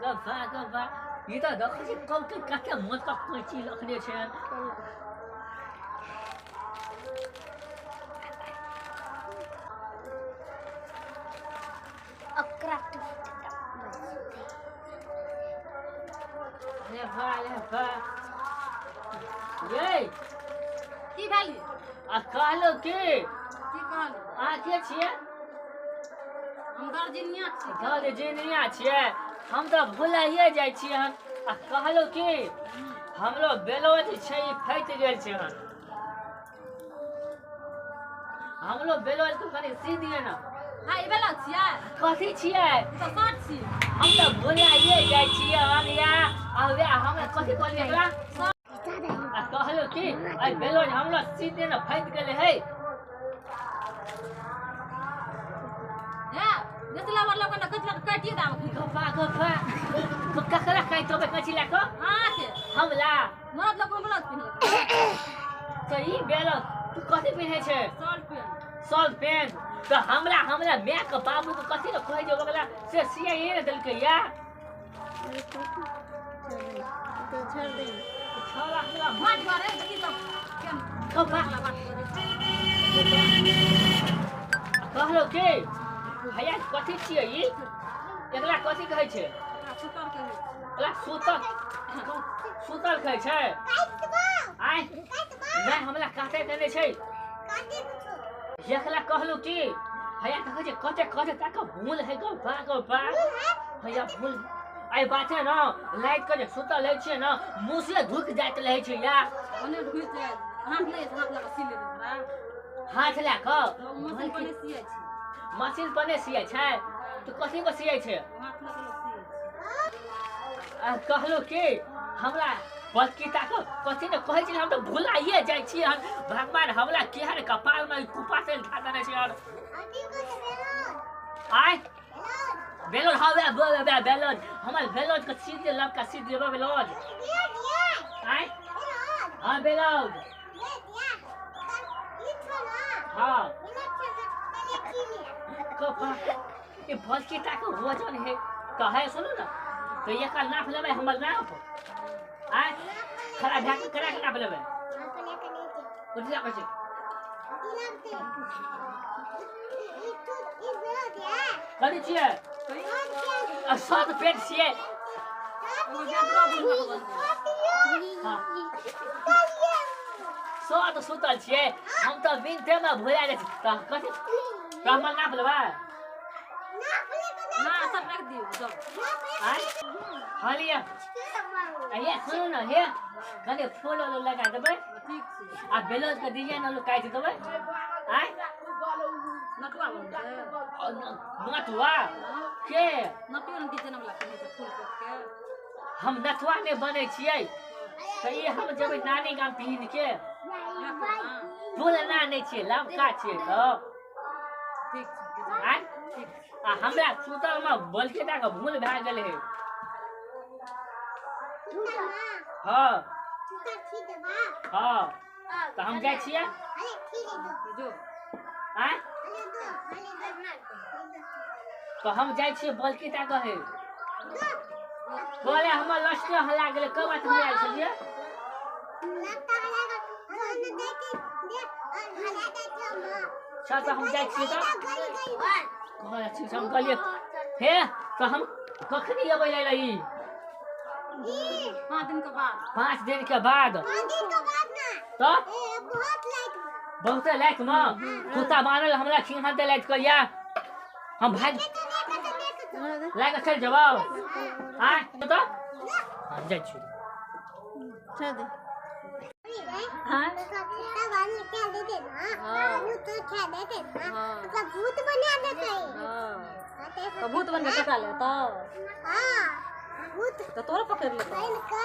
गफा ये तो देखो छी कम के कते मत का कैची रखने छै ले भा ये की भेली आ कहलो की कहली आ के छियै हम गर्जिनिया छी गर्जिनिया छियै हम तो भुलाइए जाइ छियै हम आ कहलो की हमरो बेलोज छै फैट गेल छै हमरो बेलोज तो कनी सी दिए ना हां ई बेला छियै कथी छियै तो शर्ट छी हम तो भुलाइए जाइ छियै हम या आवे हमरा कथी कहलिए एकरा आ कहलो की आई बेलोज हमरो सी दिए ना फैट गेल है बेसला वाला को कचला काटिए दाम गफा तो ककरा काई तो कचला को हां के हमला मरद लोग हमरा पिन तो ई बेलो तू कथी पिन्हे छै शर्ट पैंट तो हमरा मैं के बाबू को कथी न कहि देबो गला से सिया ये न देलकै या तो छोड़ दे छोरा हमरा मार मारे देखी तो केम गफा कहलो के भैया कथी छियै ई एकरा कथी कहै छै सुतर के एकरा सुतल कहै छै आइ नहीं हमरा काटे देने छै एकरा कहलू की भैया कहै छै कते तक भूल है गफा भैया भूल आई बात है ना लाइट के जे सुतल है छै ना मुंह से धुक जाइत रहे छै या ओने घुस जाए हाथ लगा सी ले हमरा हाथ ला क मशीन पर सिए छी मशीन पर सिए छै तू कथी को सिए छै हाथ लगा सिए आ कहलो की हमरा बलकीता को कथी न कहै छै हम तो भुलाइए जाइ छी हम भगवान हमरा केहन कपाल में कुपा से उठा देने छै और आय बेलोज हवे बेलोज हमर बेलोज के सीधे लबका सीधे देबो बेलोज आय हां बेलोज हां कपा ये बलकीता के वजन है कहे सुनो ना तो ये का नाप लेबे हमर नाप आय खड़ा ढाक करा के नाप लेबे कुछ ना कहै कथी छियै शर्ट पैंट छियै शर्ट सुतल छियै हम तो बिनते में भुला जाइ छी कथी हमर नाप लेबे हां सब रख दियो सब आय हालिया ये सुनो ना हे कने फूल लगा देबे ठीक छै आ बेलोज के डिजाइन वाला काट देबे आय नटवा नटवा के नटवा ने डिजाइन वाला फूल काट के हम नटवा ने बने छियै तो ये हम जेबै नानी गाम पीन के फूल ना नहीं छियै लबका छियै तो ठीक छै आय आ हमरा सुतल में बलकेटा के भूल भए गेल है हाँ हाँ तो हम जाइ छियै जो आय तो हम जाइ छियै बलकेटा कहे बोले हमर लस्टर हला गेले कब बात में आइल छलिए अच्छा तो हम जाइ छियै तो हम कहलिए हे तो हम कखनी अबै रही 5 दिन के बाद 5 दिन के बाद तो बहुत लाइट में कुत्ता मारल हमरा खिंहा दे लाइट करिया हम भाग लाइक चल जब आय तो हम जाइ छी छोड़ दे हां क्या देते ना वो तो क्या देते ना मतलब भूत बना देते हैं तो भूत बन के टका ले तो हां भूत तो तोरा पकड़ ले इनका